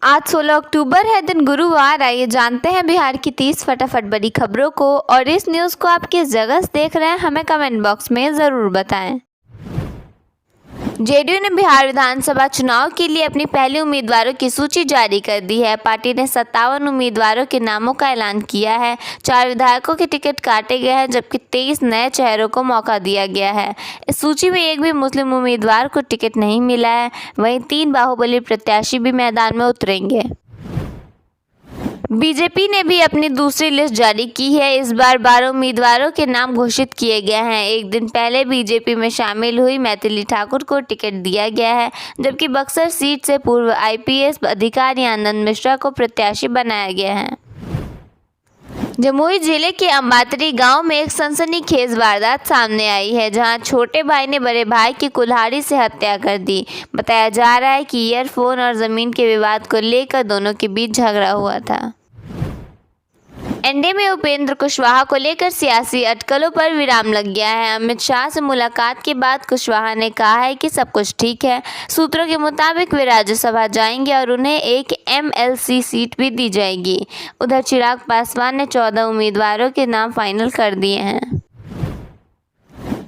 आज 16 अक्टूबर है, दिन गुरुवार। आइए जानते हैं बिहार की 30 फटाफट बड़ी खबरों को। और इस न्यूज़ को आप किस जगह से देख रहे हैं, हमें कमेंट बॉक्स में ज़रूर बताएं। जेडीयू ने बिहार विधानसभा चुनाव के लिए अपनी पहली उम्मीदवारों की सूची जारी कर दी है। पार्टी ने 57 उम्मीदवारों के नामों का ऐलान किया है। 4 विधायकों के टिकट काटे गए हैं, जबकि 23 नए चेहरों को मौका दिया गया है। इस सूची में एक भी मुस्लिम उम्मीदवार को टिकट नहीं मिला है। वहीं 3 बाहुबली प्रत्याशी भी मैदान में उतरेंगे। बीजेपी ने भी अपनी दूसरी लिस्ट जारी की है। इस बार 12 उम्मीदवारों के नाम घोषित किए गए हैं। एक दिन पहले बीजेपी में शामिल हुई मैथिली ठाकुर को टिकट दिया गया है, जबकि बक्सर सीट से पूर्व आईपीएस अधिकारी आनंद मिश्रा को प्रत्याशी बनाया गया है। जमुई जिले के अंबातरी गांव में एक सनसनीखेज वारदात सामने आई है, जहां छोटे भाई ने बड़े भाई की कुल्हाड़ी से हत्या कर दी। बताया जा रहा है कि ईयरफोन और जमीन के विवाद को लेकर दोनों के बीच झगड़ा हुआ था। एनडीए में उपेंद्र कुशवाहा को लेकर सियासी अटकलों पर विराम लग गया है। अमित शाह से मुलाकात के बाद कुशवाहा ने कहा है कि सब कुछ ठीक है। सूत्रों के मुताबिक वे राज्यसभा जाएंगे और उन्हें एक एमएलसी सीट भी दी जाएगी। उधर चिराग पासवान ने 14 उम्मीदवारों के नाम फाइनल कर दिए हैं।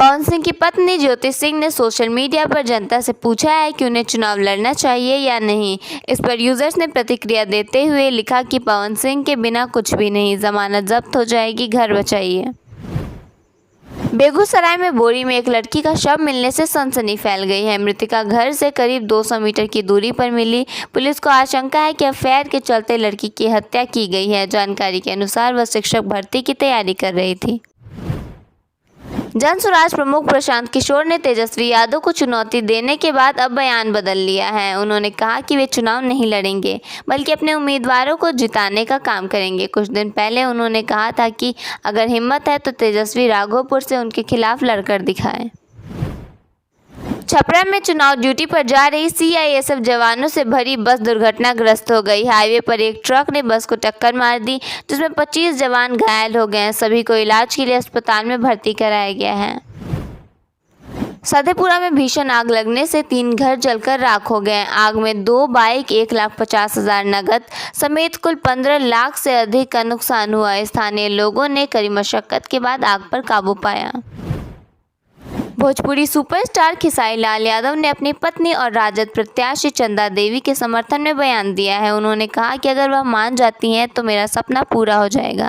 पवन सिंह की पत्नी ज्योति सिंह ने सोशल मीडिया पर जनता से पूछा है कि उन्हें चुनाव लड़ना चाहिए या नहीं। इस पर यूजर्स ने प्रतिक्रिया देते हुए लिखा कि पवन सिंह के बिना कुछ भी नहीं, जमानत जब्त हो जाएगी, घर बचाइए। बेगूसराय में बोरी में एक लड़की का शव मिलने से सनसनी फैल गई है। मृतका घर से करीब 200 मीटर की दूरी पर मिली। पुलिस को आशंका है कि अफेयर के चलते लड़की की हत्या की गई है। जानकारी के अनुसार वह शिक्षक भर्ती की तैयारी कर रही थी। जनसुराज प्रमुख प्रशांत किशोर ने तेजस्वी यादव को चुनौती देने के बाद अब बयान बदल लिया है। उन्होंने कहा कि वे चुनाव नहीं लड़ेंगे, बल्कि अपने उम्मीदवारों को जिताने का काम करेंगे। कुछ दिन पहले उन्होंने कहा था कि अगर हिम्मत है तो तेजस्वी राघोपुर से उनके खिलाफ लड़कर दिखाएं। छपरा में चुनाव ड्यूटी पर जा रही सीआईएसएफ जवानों से भरी बस दुर्घटनाग्रस्त हो गई। हाईवे पर एक ट्रक ने बस को टक्कर मार दी, जिसमें 25 जवान घायल हो गए हैं। सभी को इलाज के लिए अस्पताल में भर्ती कराया गया है। सधेपुरा में भीषण आग लगने से 3 घर जलकर राख हो गए। आग में 2 बाइक, 1,50,000 नकद समेत कुल 15 लाख से अधिक का नुकसान हुआ। स्थानीय लोगों ने कड़ी मशक्कत के बाद आग पर काबू पाया। भोजपुरी सुपरस्टार खेसारी लाल यादव ने अपनी पत्नी और राजद प्रत्याशी चंदा देवी के समर्थन में बयान दिया है। उन्होंने कहा कि अगर वह मान जाती हैं तो मेरा सपना पूरा हो जाएगा।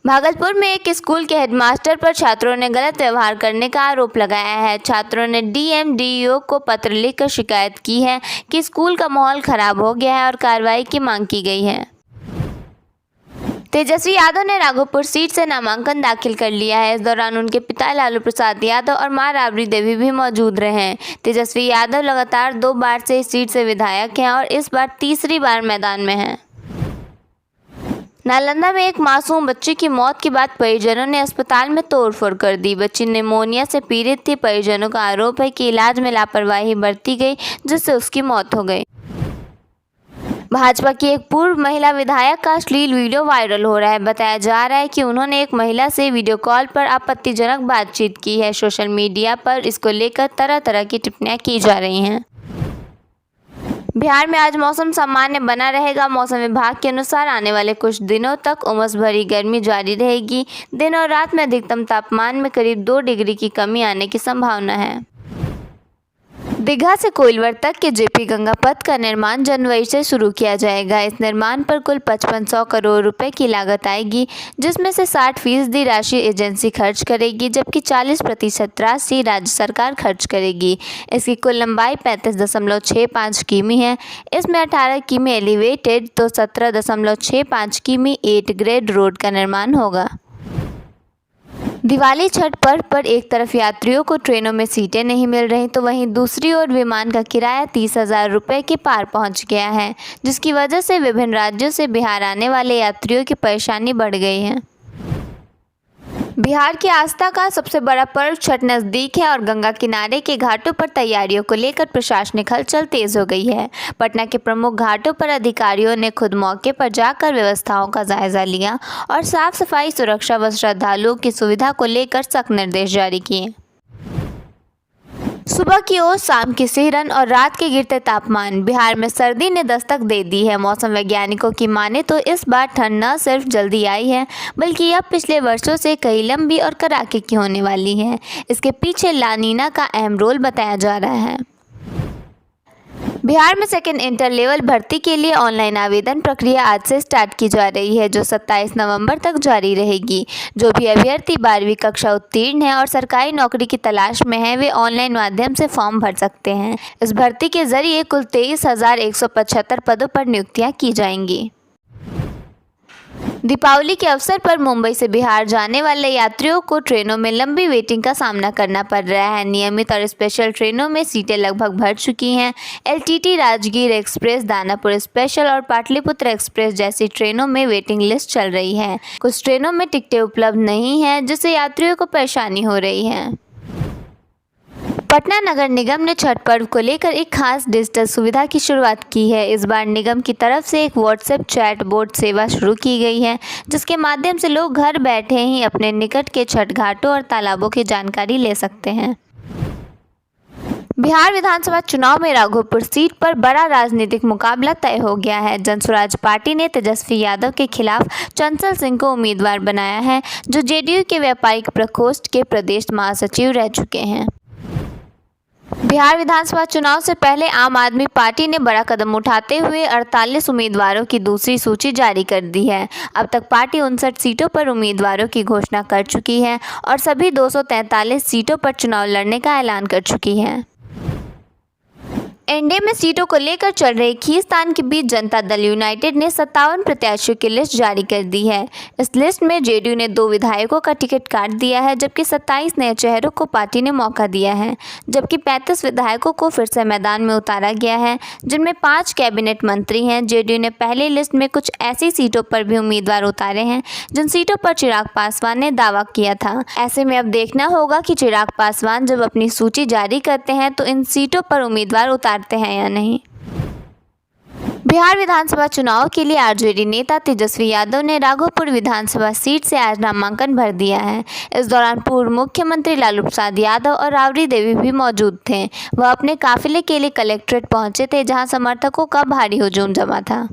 भागलपुर में एक स्कूल के हेडमास्टर पर छात्रों ने गलत व्यवहार करने का आरोप लगाया है। छात्रों ने डीएमडीओ को पत्र लिखकर शिकायत की है कि स्कूल का माहौल खराब हो गया है और कार्रवाई की मांग की गई है। तेजस्वी यादव ने राघोपुर सीट से नामांकन दाखिल कर लिया है। इस दौरान उनके पिता लालू प्रसाद यादव और मां राबड़ी देवी भी मौजूद रहे। तेजस्वी यादव लगातार 2 बार से इस सीट से विधायक हैं और इस बार तीसरी बार मैदान में हैं। नालंदा में एक मासूम बच्ची की मौत के बाद परिजनों ने अस्पताल में तोड़फोड़ कर दी। बच्ची निमोनिया से पीड़ित थी। परिजनों का आरोप है कि इलाज में लापरवाही बरती गई, जिससे उसकी मौत हो गई। भाजपा की एक पूर्व महिला विधायक का अश्लील वीडियो वायरल हो रहा है। बताया जा रहा है कि उन्होंने एक महिला से वीडियो कॉल पर आपत्तिजनक बातचीत की है। सोशल मीडिया पर इसको लेकर तरह तरह की टिप्पणियां की जा रही हैं। बिहार में आज मौसम सामान्य बना रहेगा। मौसम विभाग के अनुसार आने वाले कुछ दिनों तक उमस भरी गर्मी जारी रहेगी। दिन और रात में अधिकतम तापमान में करीब 2 डिग्री की कमी आने की संभावना है। दीघा से कोइलवर तक के जेपी गंगा पथ का निर्माण जनवरी से शुरू किया जाएगा। इस निर्माण पर कुल 5500 करोड़ रुपए की लागत आएगी, जिसमें से 60% राशि एजेंसी खर्च करेगी, जबकि 40% राशि राज्य सरकार खर्च करेगी। इसकी कुल लंबाई 35.65 किमी है। इसमें 18 किमी एलिवेटेड तो 17.65 किमी 8 ग्रेड रोड का निर्माण होगा। दिवाली छठ पर्व पर एक तरफ यात्रियों को ट्रेनों में सीटें नहीं मिल रही, तो वहीं दूसरी ओर विमान का किराया 30,000 रुपये के पार पहुंच गया है, जिसकी वजह से विभिन्न राज्यों से बिहार आने वाले यात्रियों की परेशानी बढ़ गई है। बिहार की आस्था का सबसे बड़ा पर्व छठ नज़दीक है और गंगा किनारे के घाटों पर तैयारियों को लेकर प्रशासनिक हलचल तेज हो गई है। पटना के प्रमुख घाटों पर अधिकारियों ने खुद मौके पर जाकर व्यवस्थाओं का जायजा लिया और साफ सफाई, सुरक्षा व श्रद्धालुओं की सुविधा को लेकर सख्त निर्देश जारी किए। सुबह की ओर, शाम की सिहरन और रात के गिरते तापमान। बिहार में सर्दी ने दस्तक दे दी है। मौसम वैज्ञानिकों की माने तो इस बार ठंड न सिर्फ जल्दी आई है, बल्कि यह पिछले वर्षों से कई लंबी और कड़ाके की होने वाली है। इसके पीछे ला नीना का अहम रोल बताया जा रहा है। बिहार में सेकेंड इंटर लेवल भर्ती के लिए ऑनलाइन आवेदन प्रक्रिया आज से स्टार्ट की जा रही है, जो 27 नवंबर तक जारी रहेगी। जो भी अभ्यर्थी 12वीं कक्षा उत्तीर्ण है और सरकारी नौकरी की तलाश में है, वे ऑनलाइन माध्यम से फॉर्म भर सकते हैं। इस भर्ती के जरिए कुल 23,175 पदों पर नियुक्तियां की जाएंगी। दीपावली के अवसर पर मुंबई से बिहार जाने वाले यात्रियों को ट्रेनों में लंबी वेटिंग का सामना करना पड़ रहा है। नियमित और स्पेशल ट्रेनों में सीटें लगभग भर चुकी हैं। LTT, Rajgir express, Danapur special और पाटलिपुत्र एक्सप्रेस जैसी ट्रेनों में वेटिंग लिस्ट चल रही है। कुछ ट्रेनों में टिकटें उपलब्ध नहीं हैं, जिससे यात्रियों को परेशानी हो रही है। पटना नगर निगम ने छठ पर्व को लेकर एक खास डिजिटल सुविधा की शुरुआत की है। इस बार निगम की तरफ से एक व्हाट्सएप चैट बोट सेवा शुरू की गई है, जिसके माध्यम से लोग घर बैठे ही अपने निकट के छठ घाटों और तालाबों की जानकारी ले सकते हैं। बिहार विधानसभा चुनाव में राघोपुर सीट पर बड़ा राजनीतिक मुकाबला तय हो गया है। जनसुराज पार्टी ने तेजस्वी यादव के खिलाफ चंचल सिंह को उम्मीदवार बनाया है, जो जेडीयू के व्यापारिक प्रकोष्ठ के प्रदेश महासचिव रह चुके हैं। बिहार विधानसभा चुनाव से पहले आम आदमी पार्टी ने बड़ा कदम उठाते हुए 48 उम्मीदवारों की दूसरी सूची जारी कर दी है। अब तक पार्टी 59 सीटों पर उम्मीदवारों की घोषणा कर चुकी है और सभी 243 सीटों पर चुनाव लड़ने का ऐलान कर चुकी है। एनडीए में सीटों को लेकर चल रही खींचतान के बीच जनता दल यूनाइटेड ने 57 प्रत्याशियों की लिस्ट जारी कर दी है। इस लिस्ट में जेडीयू ने 2 विधायकों का टिकट काट दिया है, जबकि 27 नए चेहरों को पार्टी ने मौका दिया है, जबकि 35 विधायकों को फिर से मैदान में उतारा गया है, जिनमें 5 कैबिनेट मंत्री हैं। जेडीयू ने पहली लिस्ट में कुछ ऐसी सीटों पर भी उम्मीदवार उतारे हैं जिन सीटों पर चिराग पासवान ने दावा किया था। ऐसे में अब देखना होगा कि चिराग पासवान जब अपनी सूची जारी करते हैं तो इन सीटों पर उम्मीदवार उतारते हैं या नहीं। बिहार विधानसभा चुनाव के लिए आरजेडी नेता तेजस्वी यादव ने राघोपुर विधानसभा सीट से आज नामांकन भर दिया है। इस दौरान पूर्व मुख्यमंत्री लालू प्रसाद यादव और राबड़ी देवी भी मौजूद थे। वह अपने काफिले के लिए कलेक्ट्रेट पहुंचे थे, जहां समर्थकों का भारी हुजूम जमा था।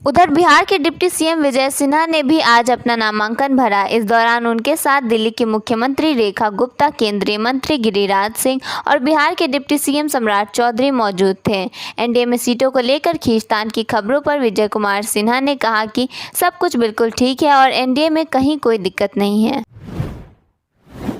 उधर बिहार के डिप्टी सीएम विजय सिन्हा ने भी आज अपना नामांकन भरा। इस दौरान उनके साथ दिल्ली की मुख्यमंत्री रेखा गुप्ता, केंद्रीय मंत्री गिरिराज सिंह और बिहार के डिप्टी सीएम सम्राट चौधरी मौजूद थे। एनडीए में सीटों को लेकर खींचतान की खबरों पर विजय कुमार सिन्हा ने कहा कि सब कुछ बिल्कुल ठीक है और एनडीए में कहीं कोई दिक्कत नहीं है।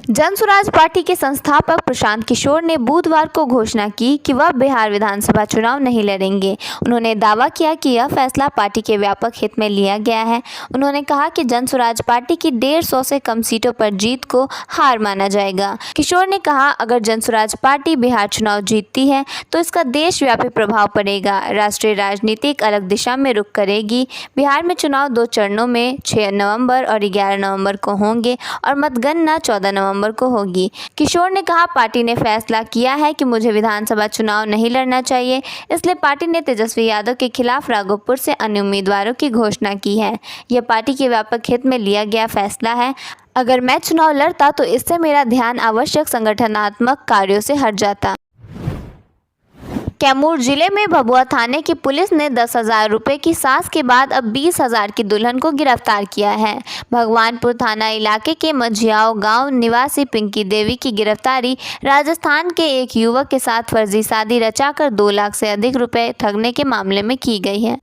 जनसुराज पार्टी के संस्थापक प्रशांत किशोर ने बुधवार को घोषणा की कि वह बिहार विधानसभा चुनाव नहीं लड़ेंगे। उन्होंने दावा किया कि यह फैसला पार्टी के व्यापक हित में लिया गया है। उन्होंने कहा कि जनसुराज पार्टी की 150 से कम सीटों पर जीत को हार माना जाएगा। किशोर ने कहा, अगर जनसुराज पार्टी बिहार चुनाव जीतती है तो इसका देशव्यापी प्रभाव पड़ेगा। राष्ट्रीय राजनीति एक अलग दिशा में रुख करेगी। बिहार में चुनाव 2 चरणों में 6 नवंबर और 11 नवंबर को होंगे और मतगणना 14 नवंबर को होगी। किशोर ने कहा, पार्टी ने फैसला किया है कि मुझे विधानसभा चुनाव नहीं लड़ना चाहिए, इसलिए पार्टी ने तेजस्वी यादव के खिलाफ राघोपुर से अन्य उम्मीदवारों की घोषणा की है। यह पार्टी के व्यापक हित में लिया गया फैसला है। अगर मैं चुनाव लड़ता तो इससे मेरा ध्यान आवश्यक संगठनात्मक कार्यों से हट जाता। कैमूर जिले में भभुआ थाने की पुलिस ने 10,000 रुपये की साज़ के बाद अब 20,000 की दुल्हन को गिरफ्तार किया है। भगवानपुर थाना इलाके के मझियाओं गांव निवासी पिंकी देवी की गिरफ्तारी राजस्थान के एक युवक के साथ फर्जी शादी रचाकर 2 लाख से अधिक रुपए ठगने के मामले में की गई है।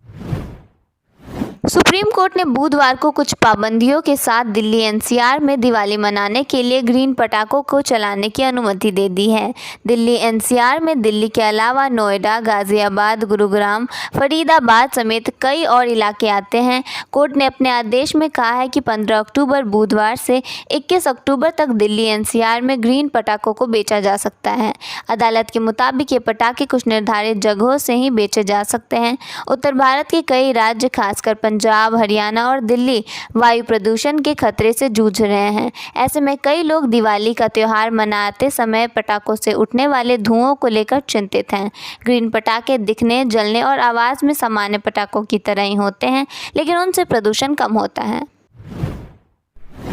सुप्रीम कोर्ट ने बुधवार को कुछ पाबंदियों के साथ दिल्ली एनसीआर में दिवाली मनाने के लिए ग्रीन पटाखों को चलाने की अनुमति दे दी है। दिल्ली एनसीआर में दिल्ली के अलावा नोएडा, गाजियाबाद, गुरुग्राम, फरीदाबाद समेत कई और इलाके आते हैं। कोर्ट ने अपने आदेश में कहा है कि 15 अक्टूबर बुधवार से 21 अक्टूबर तक दिल्ली एनसीआर में ग्रीन पटाखों को बेचा जा सकता है। अदालत के मुताबिक ये पटाखे कुछ निर्धारित जगहों से ही बेचे जा सकते हैं। उत्तर भारत के कई राज्य, खासकर पंजाब, हरियाणा और दिल्ली वायु प्रदूषण के खतरे से जूझ रहे हैं। ऐसे में कई लोग दिवाली का त्यौहार मनाते समय पटाखों से उठने वाले धुओं को लेकर चिंतित हैं। ग्रीन पटाखे दिखने, जलने और आवाज़ में सामान्य पटाखों की तरह ही होते हैं, लेकिन उनसे प्रदूषण कम होता है।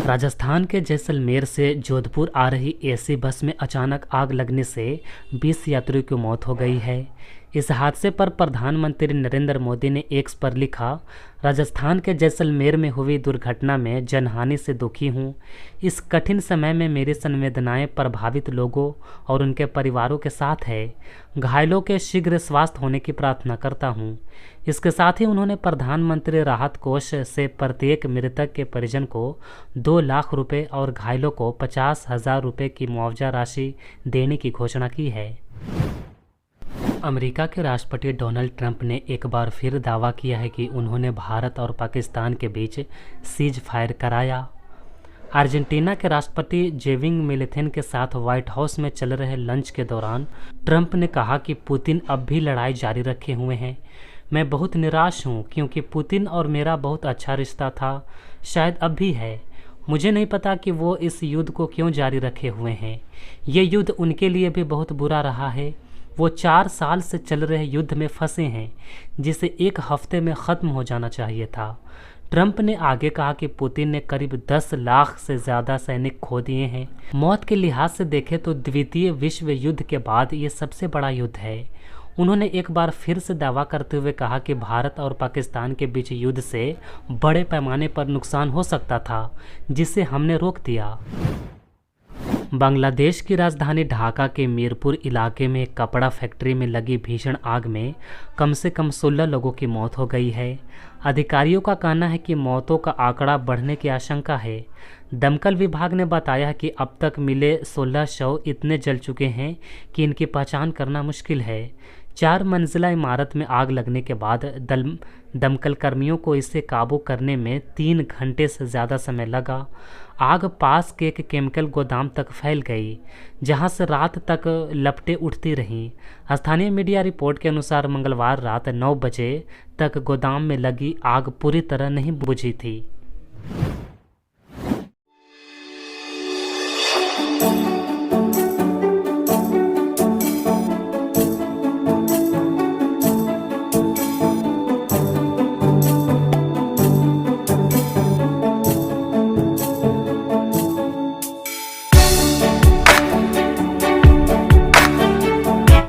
राजस्थान के जैसलमेर से जोधपुर आ रही एसी बस में अचानक आग लगने से 20 यात्रियों की मौत हो गई है। इस हादसे पर प्रधानमंत्री नरेंद्र मोदी ने एक्स पर लिखा, राजस्थान के जैसलमेर में हुई दुर्घटना में जनहानि से दुखी हूँ। इस कठिन समय में मेरी संवेदनाएं प्रभावित लोगों और उनके परिवारों के साथ है। घायलों के शीघ्र स्वास्थ्य होने की प्रार्थना करता हूँ। इसके साथ ही उन्होंने प्रधानमंत्री राहत कोष से प्रत्येक मृतक के परिजन को 2 लाख रुपए और घायलों को 50,000 रुपये की मुआवजा राशि देने की घोषणा की है। अमेरिका के राष्ट्रपति डोनाल्ड ट्रंप ने एक बार फिर दावा किया है कि उन्होंने भारत और पाकिस्तान के बीच सीज फायर कराया। अर्जेंटीना के राष्ट्रपति जेविंग मिलेथेन के साथ व्हाइट हाउस में चल रहे लंच के दौरान ट्रंप ने कहा कि पुतिन अब भी लड़ाई जारी रखे हुए हैं। मैं बहुत निराश हूं क्योंकि पुतिन और मेरा बहुत अच्छा रिश्ता था, शायद अब भी है। मुझे नहीं पता कि वो इस युद्ध को क्यों जारी रखे हुए हैं। ये युद्ध उनके लिए भी बहुत बुरा रहा है। वो 4 साल से चल रहे युद्ध में फंसे हैं जिसे 1 हफ्ते में ख़त्म हो जाना चाहिए था। ट्रंप ने आगे कहा कि पुतिन ने करीब 10 लाख से ज़्यादा सैनिक खो दिए हैं। मौत के लिहाज से देखें तो द्वितीय विश्व युद्ध के बाद ये सबसे बड़ा युद्ध है। उन्होंने एक बार फिर से दावा करते हुए कहा कि भारत और पाकिस्तान के बीच युद्ध से बड़े पैमाने पर नुकसान हो सकता था, जिसे हमने रोक दिया। बांग्लादेश की राजधानी ढाका के मीरपुर इलाके में एक कपड़ा फैक्ट्री में लगी भीषण आग में कम से कम 16 लोगों की मौत हो गई है। अधिकारियों का कहना है कि मौतों का आंकड़ा बढ़ने की आशंका है। दमकल विभाग ने बताया कि अब तक मिले 16 शव इतने जल चुके हैं कि इनकी पहचान करना मुश्किल है। 4 मंजिला इमारत में आग लगने के बाद दमकल कर्मियों को इसे काबू करने में 3 घंटे से ज़्यादा समय लगा। आग पास के एक केमिकल गोदाम तक फैल गई, जहां से रात तक लपटें उठती रहीं। स्थानीय मीडिया रिपोर्ट के अनुसार मंगलवार रात 9 बजे तक गोदाम में लगी आग पूरी तरह नहीं बुझी थी।